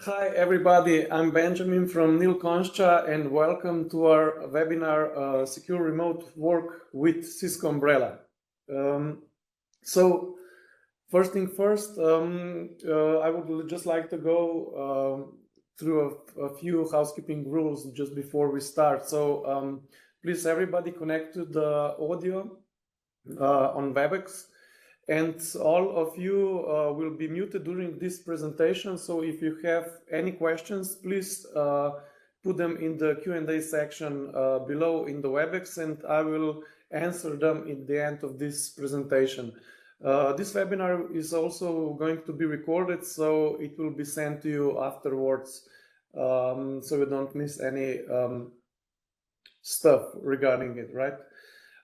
Hi everybody, I'm Benjamin from NIL Concha and welcome to our webinar Secure Remote Work with Cisco Umbrella. So first thing first, I would just like to go through a few housekeeping rules just before we start. So please everybody connect to the audio on WebEx. And all of you will be muted during this presentation. So if you have any questions, please put them in the Q&A section below in the WebEx, and I will answer them in the end of this presentation. This webinar is also going to be recorded, so it will be sent to you afterwards, so you don't miss any stuff regarding it, right?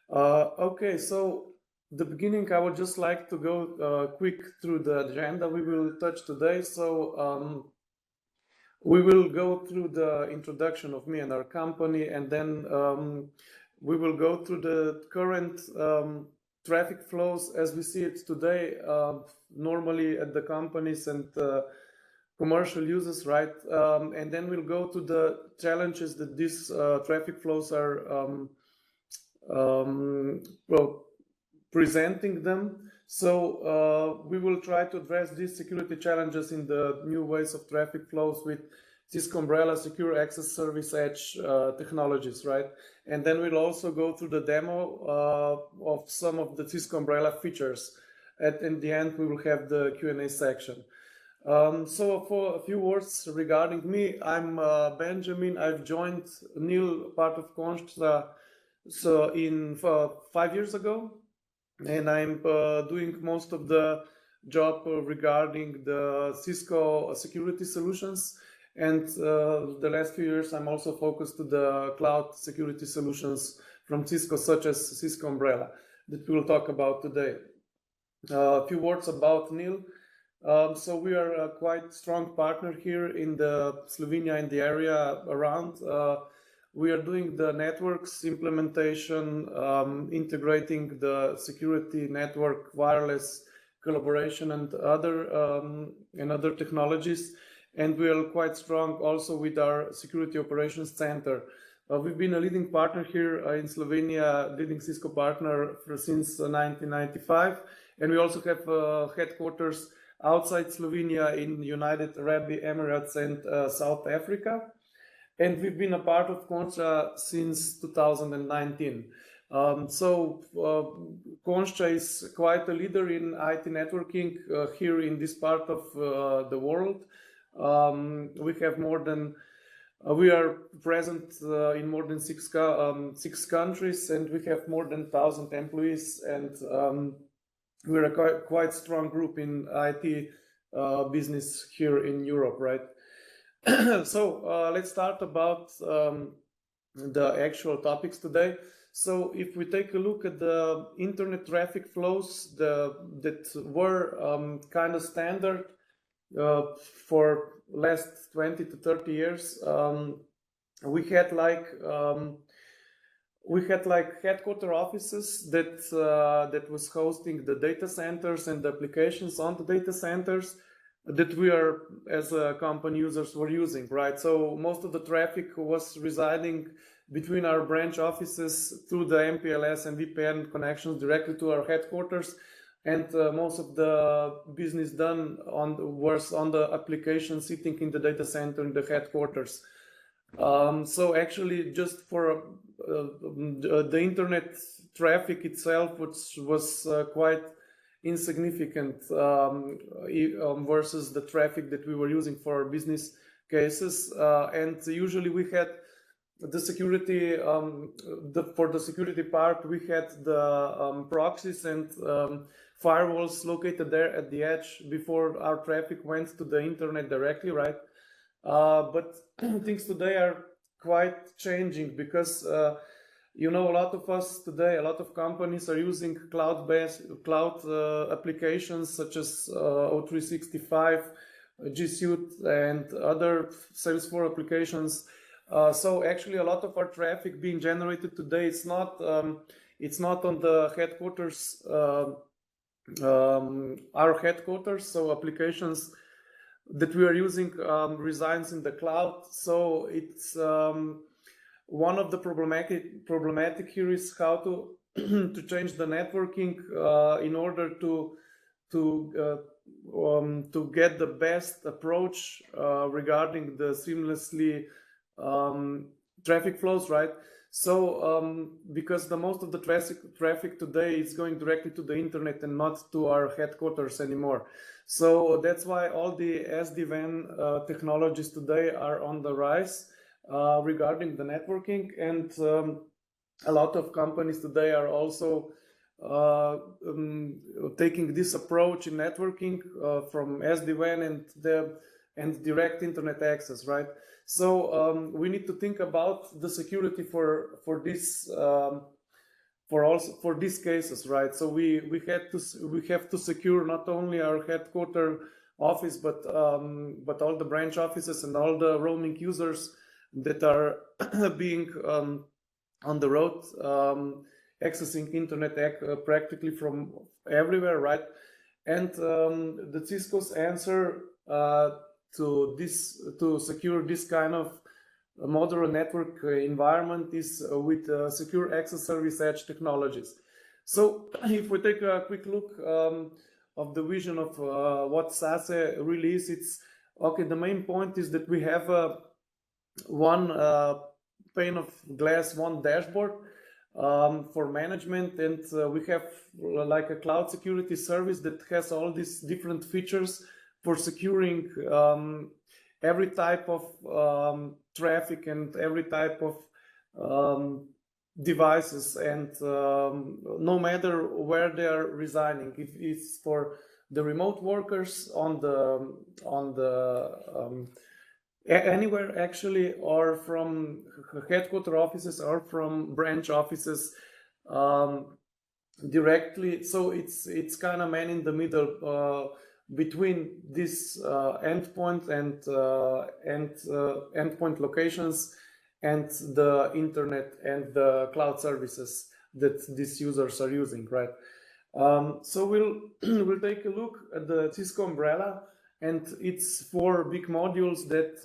Okay, so the beginning, I would just like to go quick through the agenda we will touch today. So we will go through the introduction of me and our company, and then we will go through the current traffic flows as we see it today, normally at the companies and commercial users, right? And then we'll go to the challenges that these traffic flows are presenting them. So we will try to address these security challenges in the new ways of traffic flows with Cisco Umbrella Secure Access Service Edge technologies, right? And then we'll also go through the demo of some of the Cisco Umbrella features. And in the end, we will have the Q&A section. So for a few words regarding me, I'm Benjamin. I've joined NIL, part of Concha, so in 5 years ago, and I'm doing most of the job regarding the Cisco security solutions. And the last few years, I'm also focused to the cloud security solutions from Cisco, such as Cisco Umbrella, that we'll talk about today. A few words about NIL. So we are a quite strong partner here in the Slovenia and the area around. We are doing the networks implementation, integrating the security network, wireless collaboration, and other technologies. And we are quite strong also with our security operations center. We've been a leading partner here in Slovenia, leading Cisco partner since 1995. And we also have headquarters outside Slovenia in United Arab Emirates and South Africa. And we've been a part of Concha since 2019. Concha is quite a leader in IT networking here in this part of the world. We are present in more than six countries, and we have more than 1,000 employees, and we're a quite strong group in IT business here in Europe, right? So let's start about the actual topics today. So if we take a look at the internet traffic flows that were kind of standard for last 20 to 30 years, we had like headquarter offices that was hosting the data centers and the applications on the data centers that we are, as a company, users were using, right? So most of the traffic was residing between our branch offices through the MPLS and VPN connections directly to our headquarters, and most of the business done was on the application sitting in the data center in the headquarters. So actually, just for the internet traffic itself, which was quite insignificant versus the traffic that we were using for our business cases, and usually we had the security for the security part, we had the proxies and firewalls located there at the edge before our traffic went to the internet directly, right? But things today are quite changing because a lot of us today, a lot of companies are using cloud-based applications such as O365, G Suite, and other Salesforce applications. So actually, a lot of our traffic being generated today, it's not on the headquarters, our headquarters. So applications that we are using resides in the cloud. So it's one of the problematic here is how to to change the networking in order to get the best approach regarding the seamlessly traffic flows, right? So because the most of the traffic today is going directly to the internet and not to our headquarters anymore. So that's why all the SD-WAN technologies today are on the rise regarding the networking, and a lot of companies today are also taking this approach in networking from SD-WAN and direct internet access, right? So we need to think about the security for this for these cases, right? So we have to secure not only our headquarter office, but all the branch offices and all the roaming users that are being on the road, accessing internet practically from everywhere, right? And the Cisco's answer to secure this kind of modern network environment is with secure access service edge technologies. So if we take a quick look of the vision of what SASE really is, it's okay. The main point is that we have one pane of glass, one dashboard for management, and we have like a cloud security service that has all these different features for securing every type of traffic and every type of devices, and no matter where they are residing, if it's for the remote workers on the anywhere actually, or from headquarter offices or from branch offices directly. So it's kind of man in the middle between this endpoint and endpoint locations and the internet and the cloud services that these users are using, right? So we'll take a look at the Cisco Umbrella, and it's 4 big modules that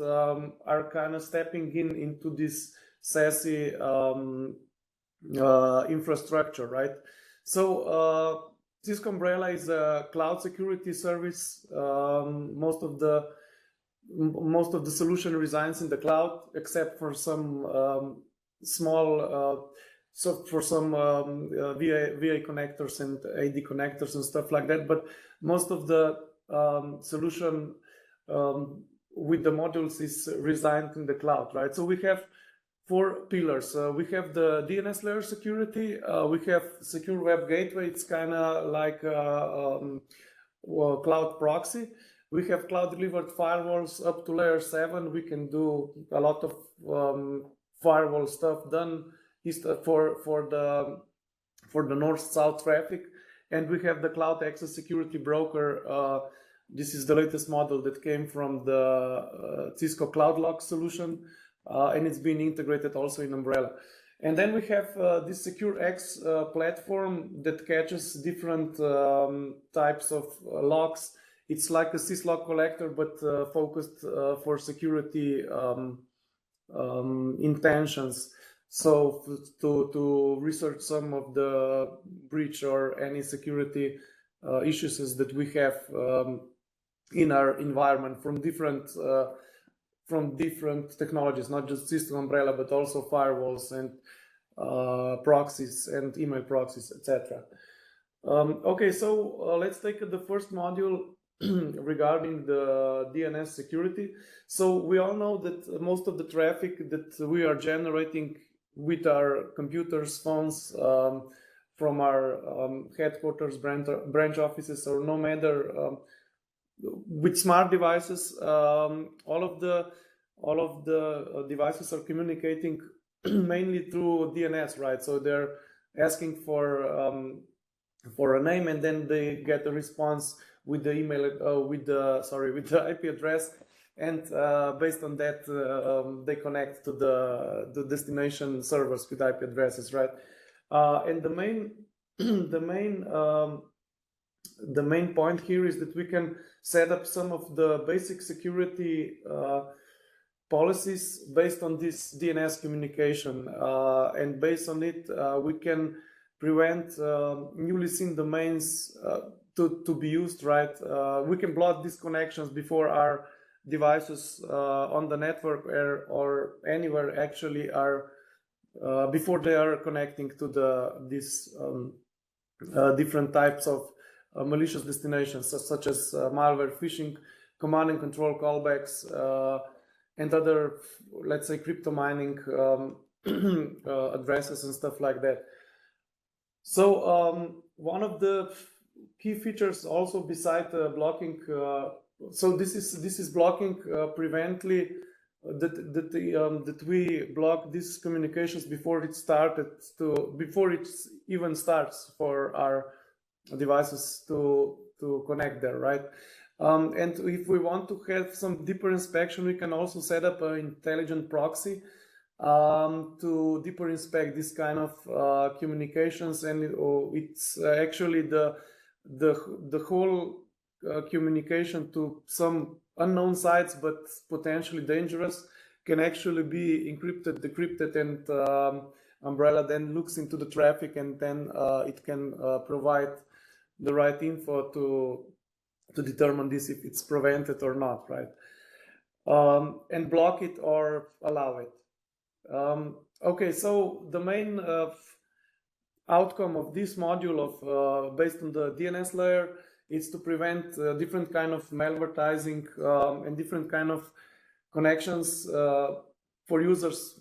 are kind of stepping into this SASE infrastructure, right? So Cisco Umbrella is a cloud security service. Most of the solution resides in the cloud, except for some small, so for some VA connectors and AD connectors and stuff like that. But most of the solution with the modules is resided in the cloud, right? So we have 4 pillars. We have the DNS layer security. We have secure web gateway. It's kind of like cloud proxy. We have cloud delivered firewalls up to layer 7. We can do a lot of firewall stuff done for the north-south traffic. And we have the cloud access security broker. This is the latest model that came from the Cisco Cloud Lock solution. And it's been integrated also in Umbrella. And then we have this SecureX platform that catches different types of locks. It's like a syslog collector, but focused for security intentions. So to research some of the breach or any security issues that we have in our environment from different technologies, not just Cisco Umbrella, but also firewalls and proxies and email proxies, etc. Okay, so let's take the first module regarding the DNS security. So we all know that most of the traffic that we are generating with our computers, phones, from our headquarters, branch offices, or no matter with smart devices, all of the devices are communicating mainly through DNS, right? So they're asking for a name, and then they get a response with the email, with the IP address, and based on that, they connect to the destination servers with IP addresses, right? And the main point here is that we can set up some of the basic security policies based on this DNS communication, and based on it we can prevent newly seen domains to be used, right? We can block these connections before our devices on the network or anywhere actually are before they are connecting to these different types of malicious destinations, such as malware, phishing, command and control callbacks, and other, let's say, crypto mining addresses and stuff like that. So one of the key features also beside blocking, so this is blocking prevently that we block these communications before it even starts for our devices to connect there, right? And if we want to have some deeper inspection, we can also set up an intelligent proxy to deeper inspect this kind of communications, and it's actually the whole communication to some unknown sites but potentially dangerous can actually be encrypted, decrypted, and Umbrella then looks into the traffic, and then it can provide the right info to determine this, if it's prevented or not, right? And block it or allow it. Okay, so the main outcome of this module of based on the DNS layer is to prevent different kind of malvertising and different kind of connections for users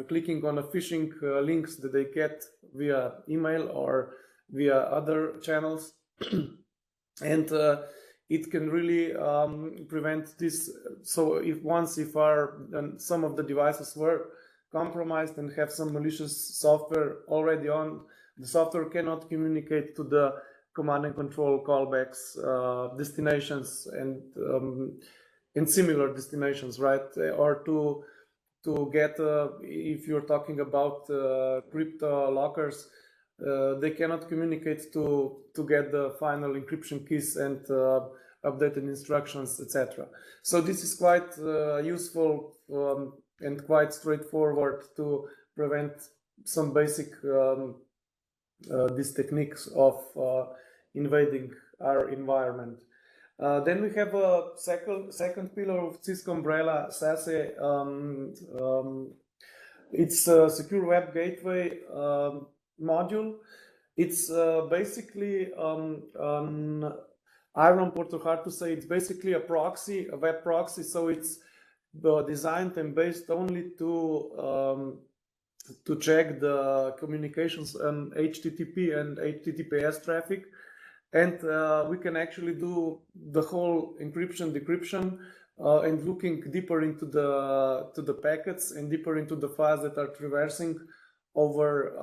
clicking on a phishing links that they get via email or via other channels. And it can really prevent this. So if some of the devices were compromised and have some malicious software already on, the software cannot communicate to the command and control callbacks, destinations, and similar destinations, right? Or to get if you're talking about crypto lockers, they cannot communicate to get the final encryption keys and updated instructions, etc. So this is quite useful and quite straightforward to prevent some basic these techniques of invading our environment. Then we have a second pillar of Cisco Umbrella, SASE. It's a secure web gateway module. It's basically an iron port, or hard to say. It's basically a proxy, a web proxy. So it's designed and based only to check the communications on HTTP and HTTPS traffic, and we can actually do the whole encryption, decryption, and looking deeper into the packets and deeper into the files that are traversing over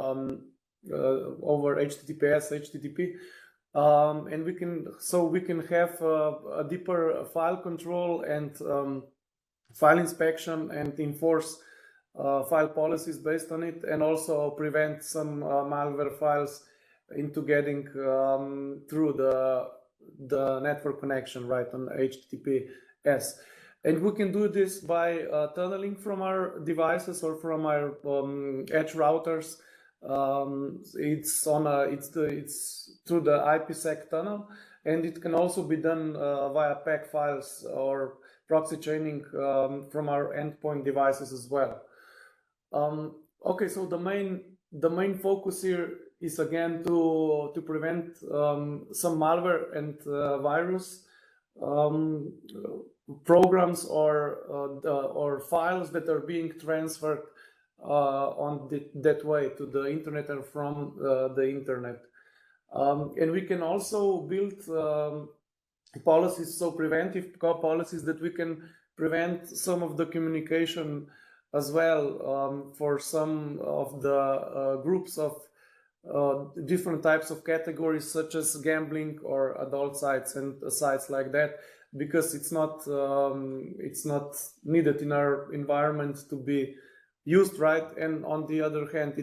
HTTPS, HTTP, and we can have a deeper file control and file inspection and enforce file policies based on it, and also prevent some malware files into getting through the network connection, right, on HTTPS. And we can do this by tunneling from our devices or from our edge routers. It's through the IPsec tunnel, and it can also be done via PAC files or proxy chaining from our endpoint devices as well. Okay, so the main focus here is again to prevent some malware and virus programs or files that are being transferred that way to the internet or from the internet. And we can also build policies, so preventive policies, that we can prevent some of the communication as well for some of the groups of different types of categories, such as gambling or adult sites and sites like that, because it's not needed in our environment to be used, right? And on the other hand,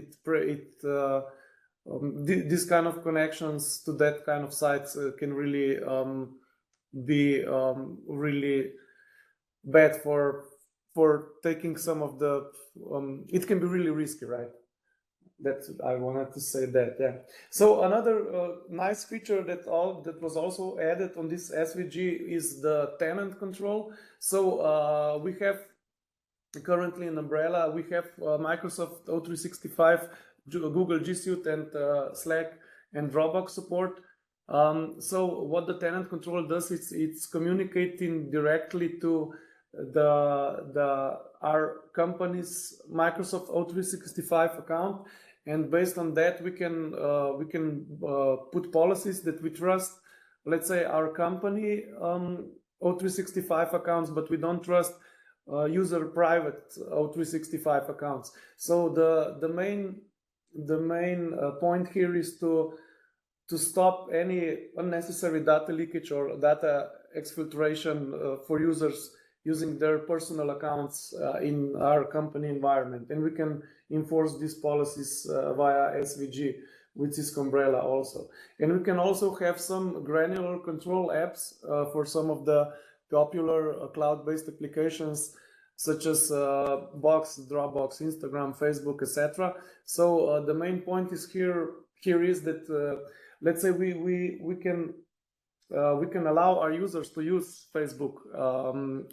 these kind of connections to that kind of sites can really be really bad for taking some of the. It can be really risky, right? That's I wanted to say that. Yeah. So another nice feature that was also added on this SVG is the tenant control. So we have currently in Umbrella, we have Microsoft O365, Google G Suite, and Slack and Dropbox support. So what the tenant control does is it's communicating directly to our company's Microsoft O365 account, and based on that we can put policies that we trust. Let's say our company O365 accounts, but we don't trust user private O365 accounts. So the main point here is to stop any unnecessary data leakage or data exfiltration for users using their personal accounts in our company environment. And we can enforce these policies via SVG with Cisco Umbrella also. And we can also have some granular control apps for some of the popular cloud-based applications such as Box, Dropbox, Instagram, Facebook, etc. So the main point is here is that let's say we can allow our users to use Facebook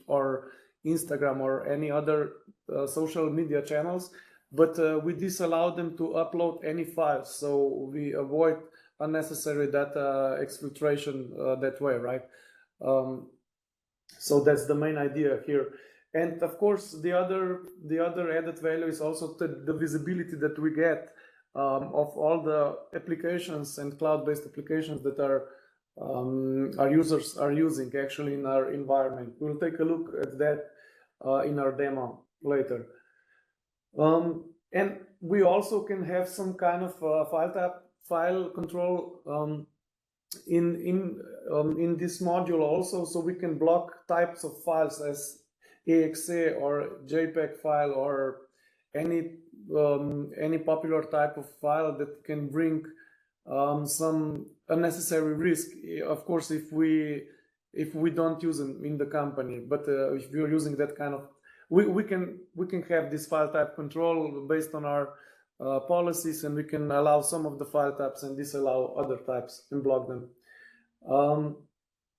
or Instagram or any other social media channels, but we disallow them to upload any files. So we avoid unnecessary data exfiltration that way, right? So that's the main idea here. And of course, the other added value is also the visibility that we get of all the applications and cloud-based applications that our users are using actually in our environment. We'll take a look at that in our demo later. And we also can have some kind of file control in this module also, so we can block types of files as exe or JPEG file or any popular type of file that can bring some unnecessary risk. Of course, if we don't use them in the company, but if we're using that kind of, we can have this file type control based on our policies, and we can allow some of the file types and disallow other types and block them.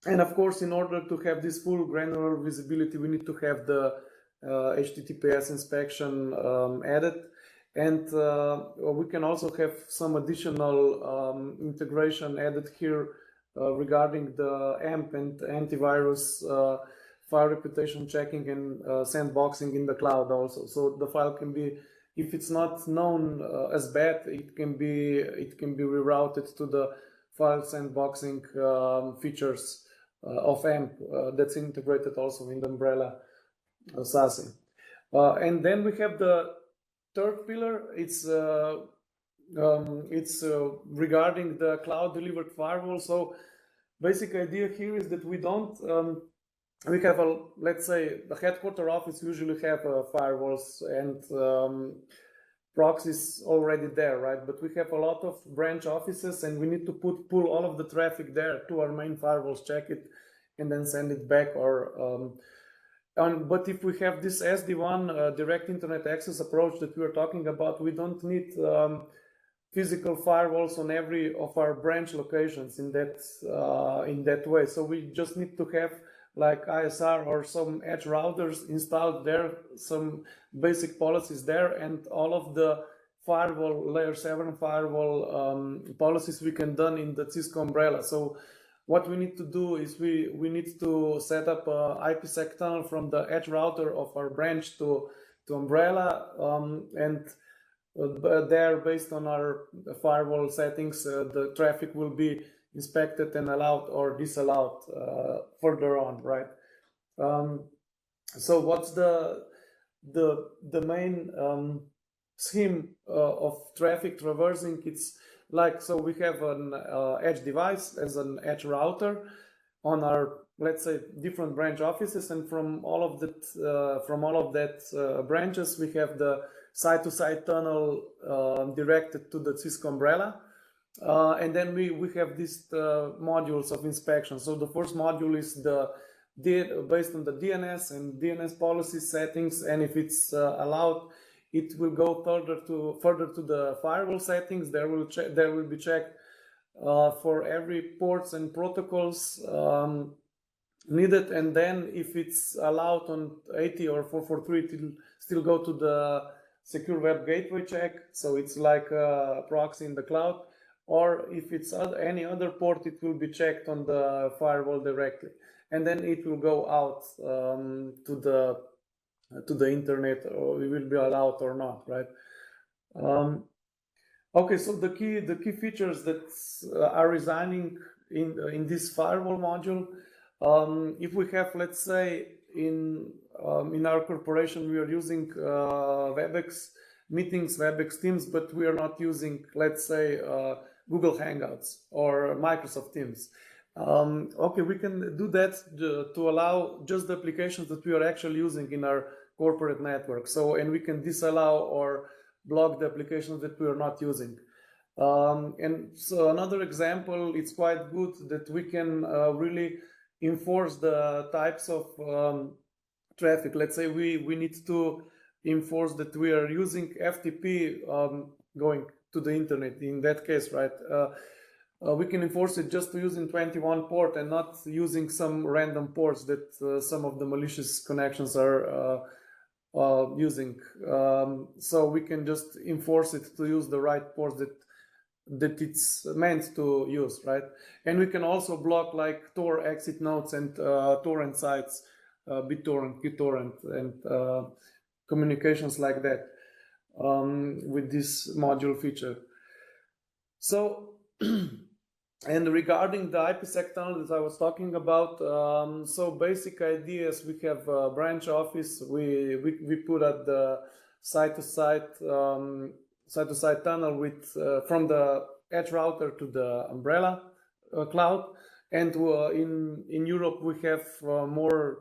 And of course, in order to have this full granular visibility, we need to have the HTTPS inspection added. And we can also have some additional integration added here regarding the AMP and antivirus file reputation checking and sandboxing in the cloud also. So the file can be, if it's not known as bad, it can be rerouted to the file sandboxing features of AMP that's integrated also in the Umbrella SASE. And then we have the third pillar. It's regarding the cloud delivered firewall. So basic idea here is that we don't we have let's say the headquarter office usually have firewalls and proxies already there, right? But we have a lot of branch offices, and we need to pull all of the traffic there to our main firewalls, check it, and then send it back. Or but if we have this SD-WAN direct internet access approach that we are talking about, we don't need physical firewalls on every of our branch locations in that way. So we just need to have like ISR or some edge routers installed there, some basic policies there, and all of the firewall layer 7 firewall policies we can done in the Cisco Umbrella. So what we need to do is we need to set up a IPsec tunnel from the edge router of our branch to Umbrella, and there, based on our firewall settings, the traffic will be inspected and allowed or disallowed further on, right? So what's the main scheme of traffic traversing? It's like, so we have an edge device as an edge router on our, let's say, different branch offices, and from all of that branches, we have the side-to-side tunnel directed to the Cisco Umbrella. and then we have these modules of inspection. So the first module is based on the DNS and DNS policy settings, and if it's allowed, it will go further to the firewall settings. There will be checked for every ports and protocols needed, and then if it's allowed on 80 or 443, it will still go to the secure web gateway check. So it's like a proxy in the cloud, or if it's any other port, it will be checked on the firewall directly, and then it will go out to the internet, or it will be allowed or not, right? Okay, so the key features that are residing in this firewall module, if we have, let's say, in our corporation, we are using WebEx meetings, WebEx Teams, but we are not using, let's say, Google Hangouts or Microsoft Teams. Okay, we can do that to allow just the applications that we are actually using in our corporate network. So, and we can disallow or block the applications that we are not using. And so another example, it's quite good that we can really enforce the types of traffic. Let's say we need to enforce that we are using FTP going to the internet. In that case, right, we can enforce it just to using 21 port and not using some random ports that some of the malicious connections are using. So we can just enforce it to use the right ports that it's meant to use, right? And we can also block like Tor exit nodes and torrent sites, BitTorrent, QTorrent, and communications like that with this module feature. So, and regarding the IPsec tunnel that I was talking about, so basic ideas, we have a branch office, we put at the site-to-site tunnel with from the edge router to the Umbrella cloud, and in Europe we have more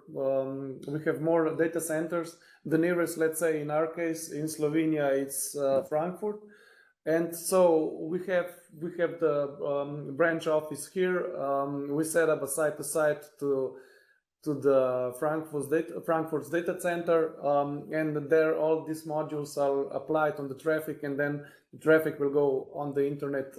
data centers. The nearest, let's say in our case in Slovenia, it's Frankfurt, and so we have the branch office here. We set up a site-to-site to the Frankfurt's data center, and there all these modules are applied on the traffic, and then the traffic will go on the internet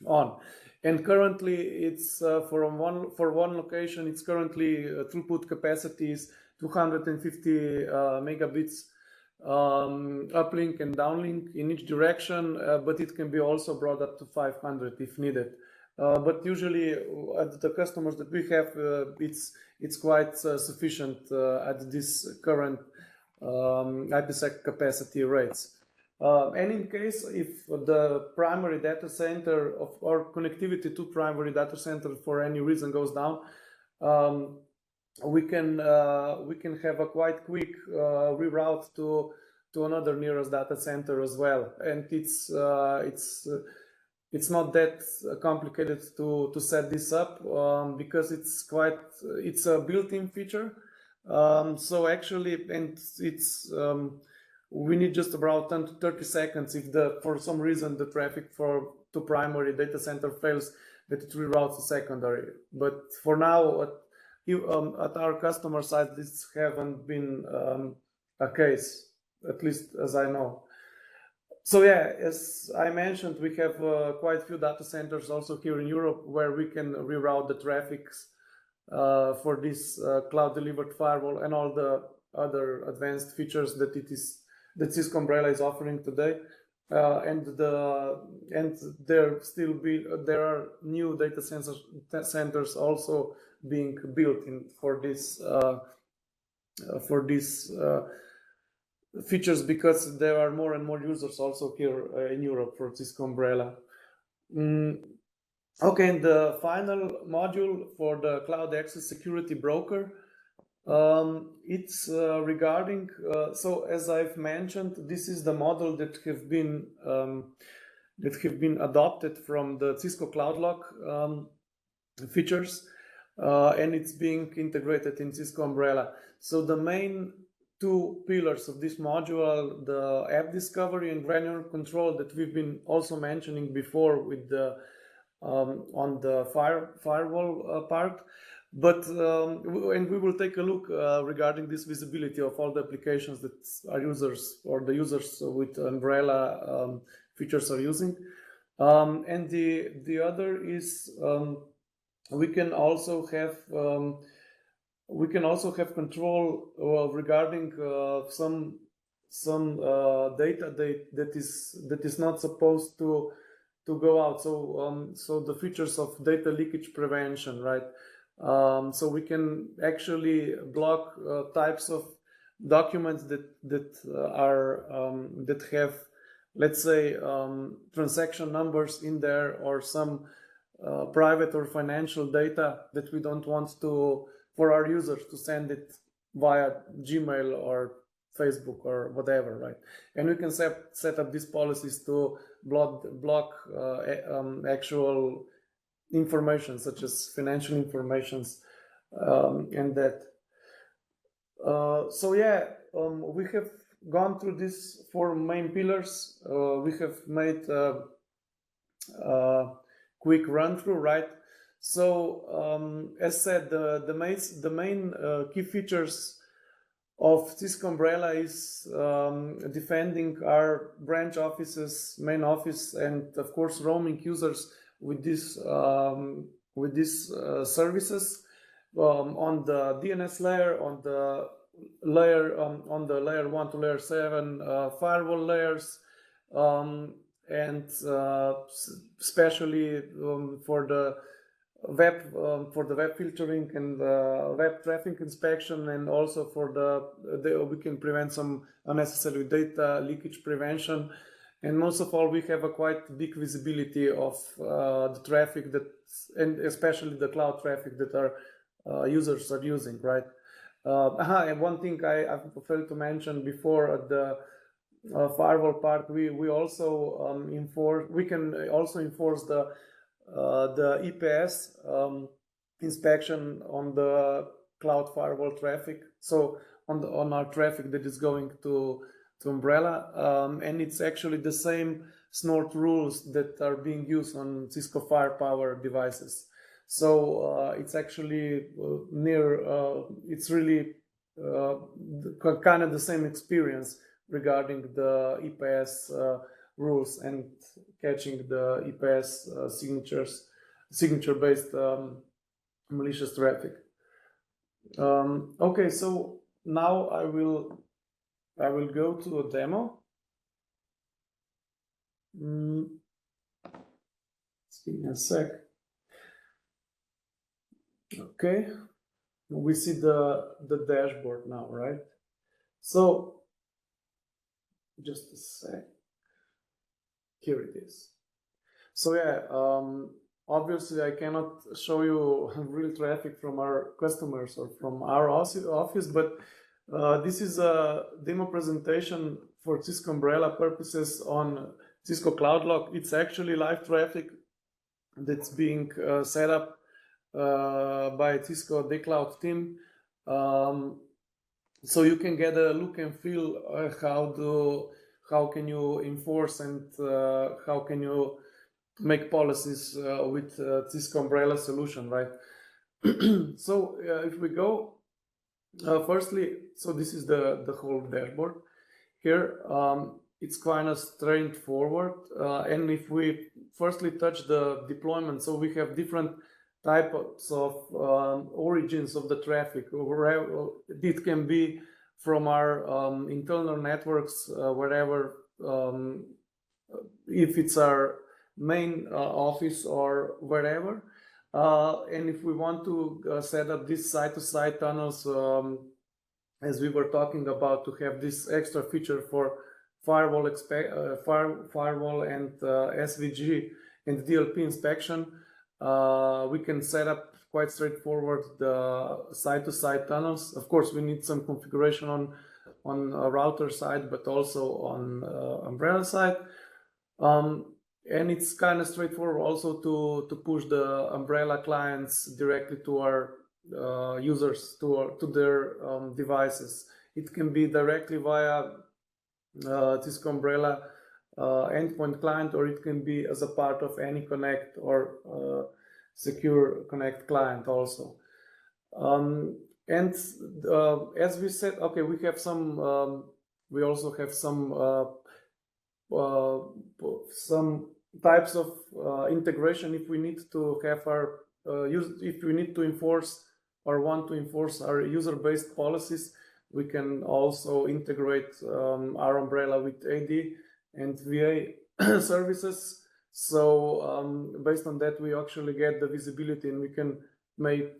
on. And currently, it's for one location, it's currently throughput capacity is 250 megabits uplink and downlink in each direction, but it can be also brought up to 500 if needed. But usually at the customers that we have, it's quite sufficient at this current IPsec capacity rates. And in case if the primary data center or connectivity to primary data center for any reason goes down, we can have a quite quick reroute to another nearest data center as well, and it's not that complicated to set this up because it's a built-in feature. So actually, and it's we need just about 10 to 30 seconds if for some reason the traffic to primary data center fails, that it reroutes to secondary. But for now, at our customer side, this haven't been a case, at least as I know. So yeah, as I mentioned, we have quite a few data centers also here in Europe where we can reroute the traffics for this cloud-delivered firewall and all the other advanced features that Cisco Umbrella is offering today. And there are new data centers also being built for this features, because there are more and more users also here in Europe for Cisco Umbrella. Okay, and the final module for the Cloud Access Security Broker, it's regarding, so as I've mentioned, this is the model that have been adopted from the Cisco Cloud Lock features, and it's being integrated in Cisco Umbrella. So the main two pillars of this module, the app discovery and granular control that we've been also mentioning before with the on the firewall part. But and we will take a look regarding this visibility of all the applications that our users or the users with Umbrella features are using. And the other is we can also have control regarding some data that is not supposed to go out. So so the features of data leakage prevention, right? So we can actually block types of documents that have, let's say, transaction numbers in there, or some private or financial data that we don't want for our users to send it via Gmail or Facebook or whatever, right? And we can set up these policies to block actual information, such as financial informations and that. So yeah, we have gone through these four main pillars. We have made a quick run through, right? So as said, the main key features of Cisco Umbrella is defending our branch offices, main office, and of course roaming users with these services on the DNS layer, on the layer 1 to layer 7 firewall layers, and especially for the web filtering and web traffic inspection, and also for we can prevent some unnecessary data leakage prevention. And most of all, we have a quite big visibility of the traffic and especially the cloud traffic that our users are using, right? And one thing I failed to mention before at the firewall part, we also can also enforce the EPS inspection on the cloud firewall traffic. So on our traffic that is going to Umbrella, and it's actually the same snort rules that are being used on Cisco Firepower devices. So it's actually it's really kind of the same experience regarding the EPS rules and catching the EPS signature-based malicious traffic. Okay, so now I will go to a demo. Just give me a sec. Okay, we see the dashboard now, right? So just a sec. Here it is. So yeah, obviously I cannot show you real traffic from our customers or from our office, but this is a demo presentation for Cisco Umbrella purposes on Cisco CloudLock. It's actually live traffic that's being set up by Cisco DCloud team. So you can get a look and feel how can you enforce and how can you make policies with Cisco Umbrella solution, right? So if we go, firstly, so this is the whole dashboard. Here, it's kind of straightforward. And if we firstly touch the deployment, so we have different types of origins of the traffic. It can be from our internal networks, wherever, if it's our main office or wherever. And if we want to set up these side-to-side tunnels, as we were talking about, to have this extra feature for firewall and SVG and DLP inspection, we can set up quite straightforward the side-to-side tunnels. Of course, we need some configuration on a router side, but also on Umbrella side. And it's kind of straightforward also to push the Umbrella clients directly to our users, to their devices It can be directly via Cisco Umbrella endpoint client, or it can be as a part of any Connect or Secure Connect client also. And as we said, okay, we have some. We also have some types of integration if we need to have our if we need to enforce or want to enforce our user-based policies. We can also integrate our umbrella with AD and VA services. So based on that, we actually get the visibility, and we can make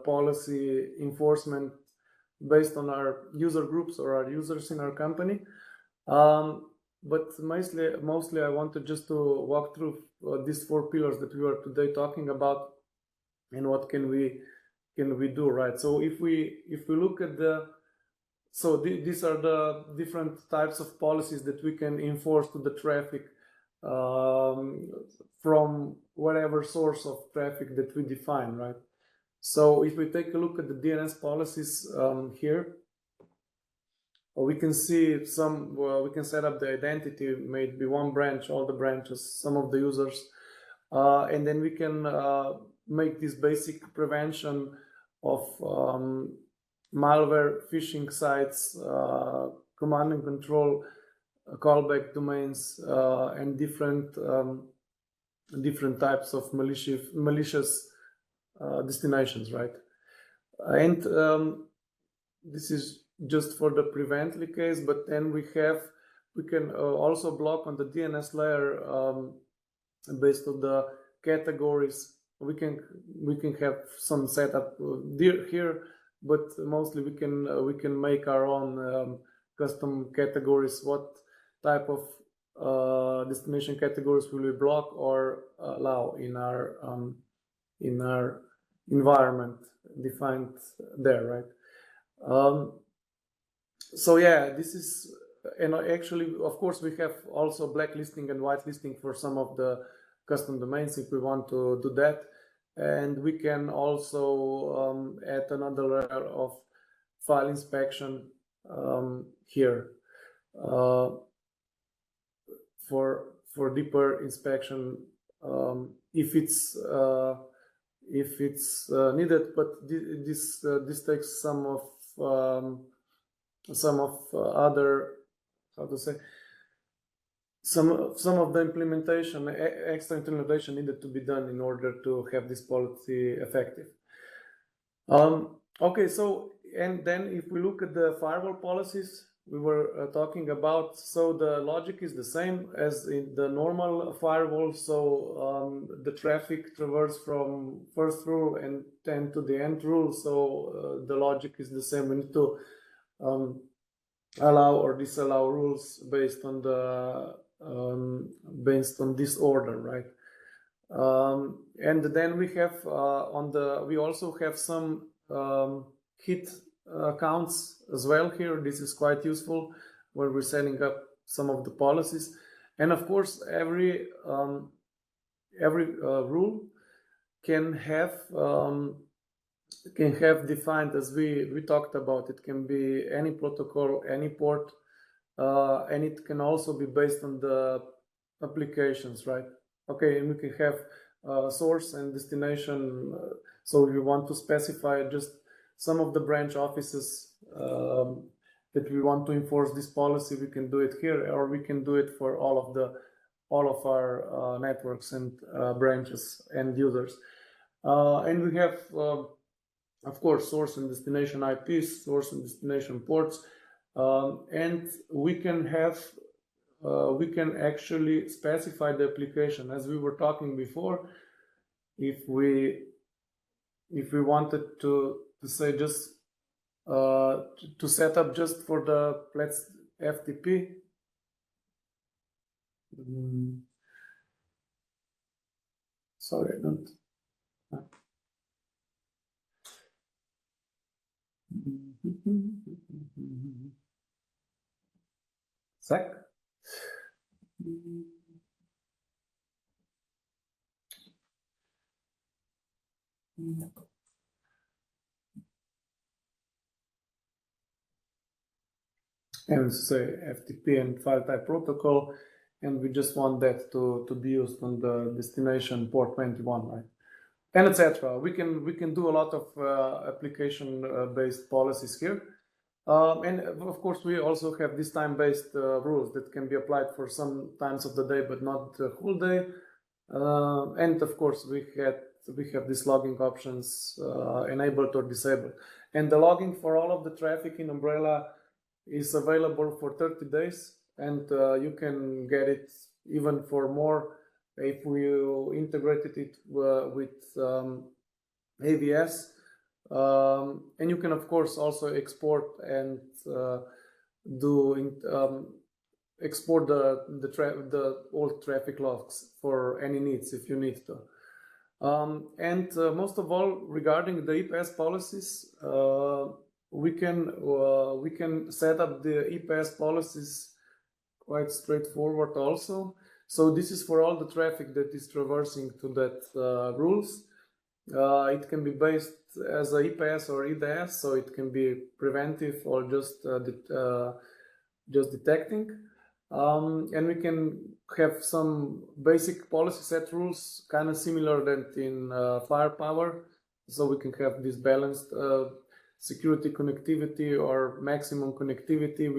policy enforcement based on our user groups or our users in our company. But mostly I wanted just to walk through these 4 pillars that we are today talking about, and what can we do, right? So if we look at these are the different types of policies that we can enforce to the traffic from whatever source of traffic that we define, right? So if we take a look at the DNS policies here, we can see we can set up the identity, maybe one branch, all the branches, some of the users, and then we can make this basic prevention of malware, phishing sites, command and control, callback domains, and different types of malicious destinations, right? And this is just for the prevently case, but then we can also block on the DNS layer based on the categories. We can have some setup here, but mostly we can make our own custom categories. What type of destination categories will we block or allow in our environment defined there, right? So yeah, this is, and actually, of course, we have also blacklisting and whitelisting for some of the custom domains if we want to do that. And we can also add another layer of file inspection here for deeper inspection if it's needed. But this takes some of other, how to say, some of the implementation, extra implementation needed to be done in order to have this policy effective. Okay, so, and then if we look at the firewall policies we were talking about, so the logic is the same as in the normal firewall. So the traffic traverses from first rule and then to the end rule. So the logic is the same. We need to allow or disallow rules based on this order, right? And then we have we also have some hit counts as well here. This is quite useful when we're setting up some of the policies. And of course, every rule can have defined, as we talked about. It can be any protocol, any port, and it can also be based on the applications, right? Okay, and we can have source and destination. So if you want to specify just some of the branch offices that we want to enforce this policy, we can do it here, or we can do it for all of our networks and branches and users. And we have, of course, source and destination IPs, source and destination ports, and we can actually specify the application, as we were talking before. If we wanted to say just to set up just for the, let's, FTP. Sorry, I don't. Sec. and say FTP and file type protocol, and we just want that to be used on the destination port 21, right? And etc. We can do a lot of application based policies here. And of course, we also have this time-based rules that can be applied for some times of the day, but not the whole day. And of course, we have these logging options enabled or disabled. And the logging for all of the traffic in Umbrella is available for 30 days, and you can get it even for more if we integrated it with AVS. And you can of course also export and export the old traffic logs for any needs if you need to. And most of all, regarding the EPS policies, we can set up the EPS policies quite straightforward also. So this is for all the traffic that is traversing to that rules. It can be based as a EPS or EDS, so it can be preventive or just detecting. And we can have some basic policy set rules, kind of similar than in firepower. So we can have this balanced security connectivity or maximum connectivity.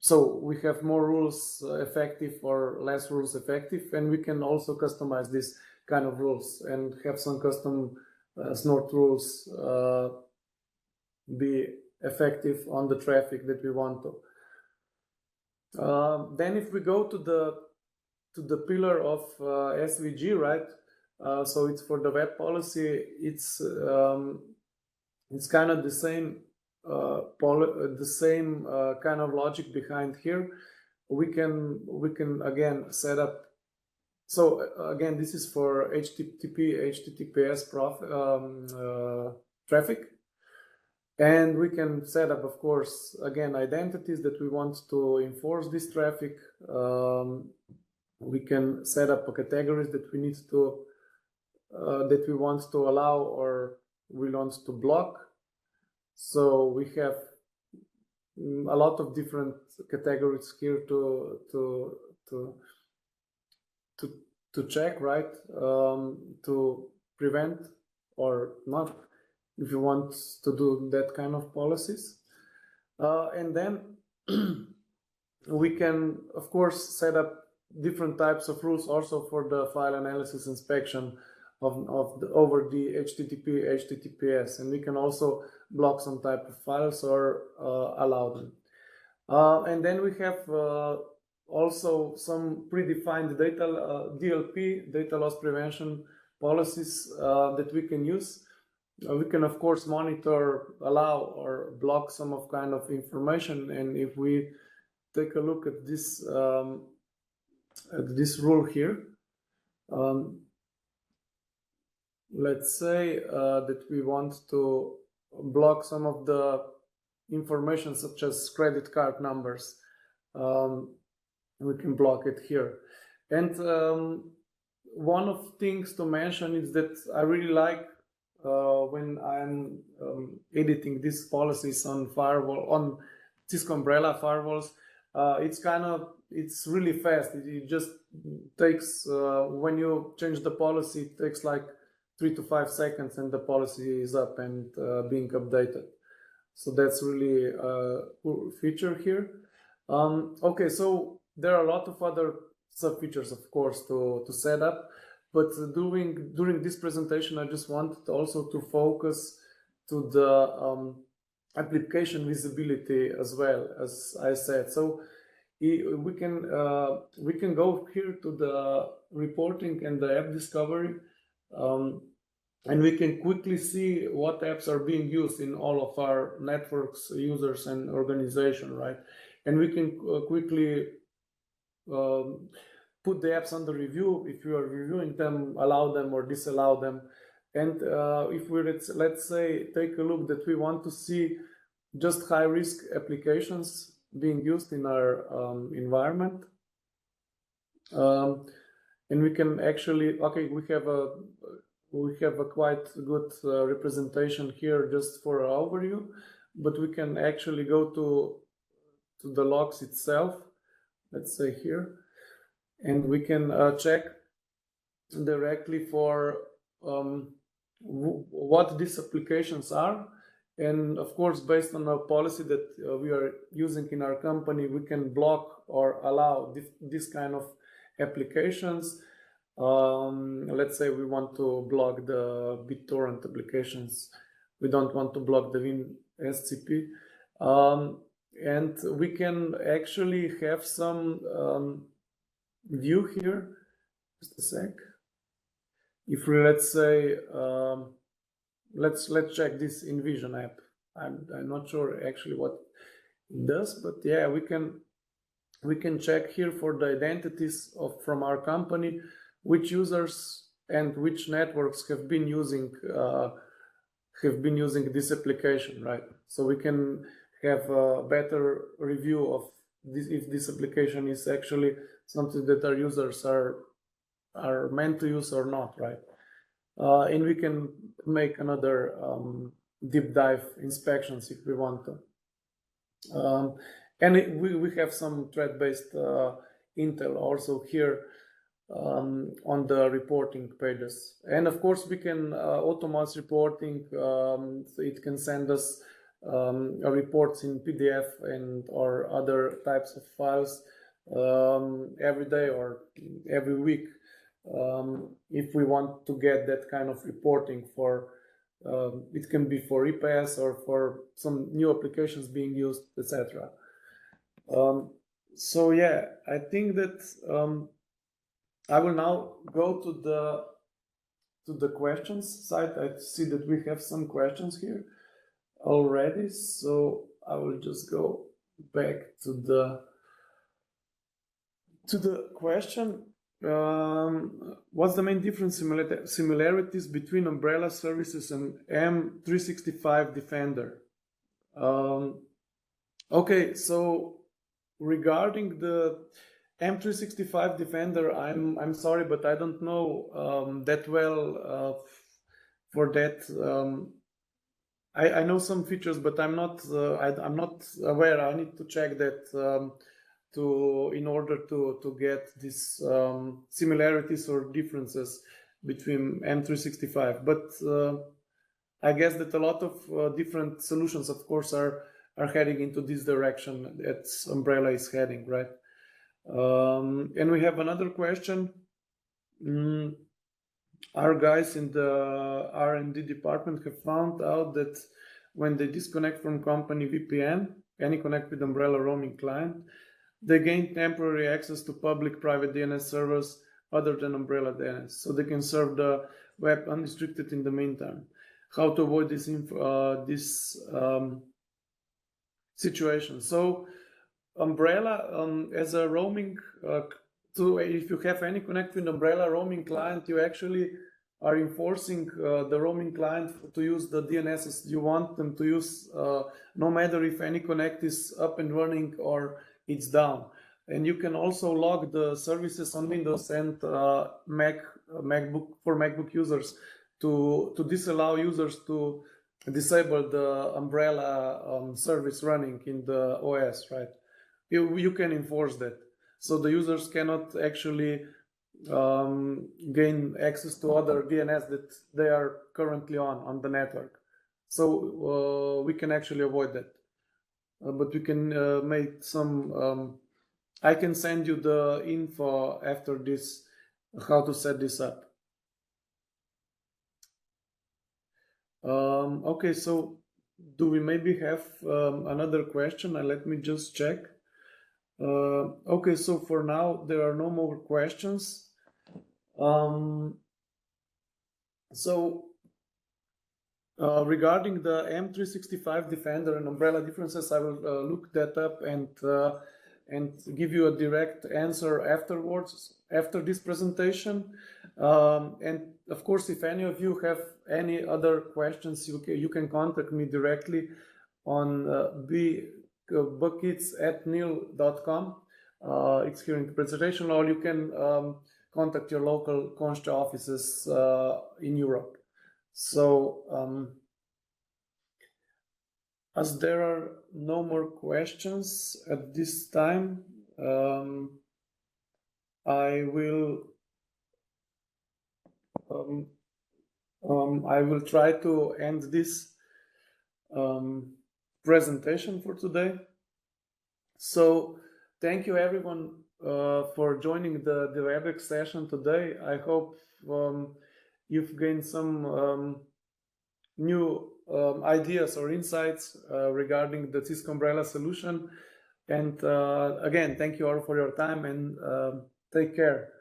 So we have more rules effective or less rules effective, and we can also customize this kind of rules and have some custom snort rules be effective on the traffic that we want to. Then if we go to the pillar of SVG, right? So it's for the web policy. It's kind of the same kind of logic behind here. We can again set up. So again, this is for HTTPS traffic. And we can set up, of course, again, identities that we want to enforce this traffic. We can set up categories that we need to, that we want to allow or we want to block. So we have a lot of different categories here to check, right? To prevent or not, if you want to do that kind of policies. And then we can, of course, set up different types of rules also for the file analysis inspection over the HTTPS, and we can also block some type of files or allow them. And then we have also some predefined DLP, data loss prevention policies that we can use. We can of course monitor, allow, or block some of kind of information. And if we take a look at this rule here, let's say that we want to block some of the information such as credit card numbers. We can block it here. And one of things to mention is that I really like when I'm editing these policies on firewall, on Cisco Umbrella firewalls, it's really fast. It just takes, when you change the policy, it takes like 3 to 5 seconds and the policy is up and being updated. So that's really a cool feature here. Okay, so there are a lot of other sub features, of course, to set up. But during this presentation, I just wanted also to focus to the application visibility as well, as I said. So we can go here to the reporting and the app discovery, and we can quickly see what apps are being used in all of our networks, users, and organization, right? And we can quickly put the apps under review. If you are reviewing them, allow them or disallow them. And if we, let's say, take a look that we want to see just high-risk applications being used in our environment. And we can actually, okay, we have a quite good representation here just for our overview, but we can actually go to to the logs itself, let's say here, and we can check directly for what these applications are. And of course, based on our policy that we are using in our company, we can block or allow this kind of applications. Let's say we want to block the BitTorrent applications. We don't want to block the WinSCP. And we can actually have some view here. Just a sec. If we, let's say, let's check this Envision app. I'm not sure actually what it does, but yeah, we can check here for the identities from our company, which users and which networks have been using this application, right? So we can have a better review of this, if this application is actually something that our users are meant to use or not, right? And we can make another deep dive inspections if we want to. And we have some threat-based intel also here on the reporting pages. And of course, we can automate reporting. So it can send us reports in PDF and or other types of files every day or every week. If we want to get that kind of reporting for, it can be for EPS or for some new applications being used, etc. So yeah, I think that I will now go to the questions side. I see that we have some questions here already, so I will just go back to the question. What's the main difference similarities between Umbrella services and M365 Defender? Okay, so regarding the M365 Defender, I'm sorry, but I don't know that well for that. I know some features, but I'm not aware. I need to check that in order to get these similarities or differences between M365. But I guess that a lot of different solutions, of course, are heading into this direction that Umbrella is heading, right? And we have another question. Our guys in the R&D department have found out that when they disconnect from company VPN, any connect with Umbrella roaming client, they gain temporary access to public private DNS servers other than Umbrella DNS, so they can serve the web unrestricted in the meantime. How to avoid this situation? So Umbrella as a roaming, if you have any connect with Umbrella roaming client, you actually are enforcing the roaming client to use the DNSs you want them to use, no matter if any connect is up and running or it's down. And you can also log the services on Windows and MacBook users to disallow users to disable the Umbrella service running in the OS, right? You can enforce that. So the users cannot actually gain access to other DNS that they are currently on the network. So we can actually avoid that. But we can make some, I can send you the info after this, how to set this up. Okay, so do we maybe have another question? Let me just check. Okay, so for now, there are no more questions. Regarding the M365 Defender and Umbrella differences, I will look that up and give you a direct answer afterwards, after this presentation. And of course, if any of you have any other questions, you can contact me directly on buckets@nil.com. It's here in the presentation, or you can contact your local Consta offices in Europe. So As there are no more questions at this time, I will try to end this presentation for today. So thank you everyone for joining the WebEx session today. I hope you've gained some new ideas or insights regarding the Cisco Umbrella solution. And again, thank you all for your time, and take care.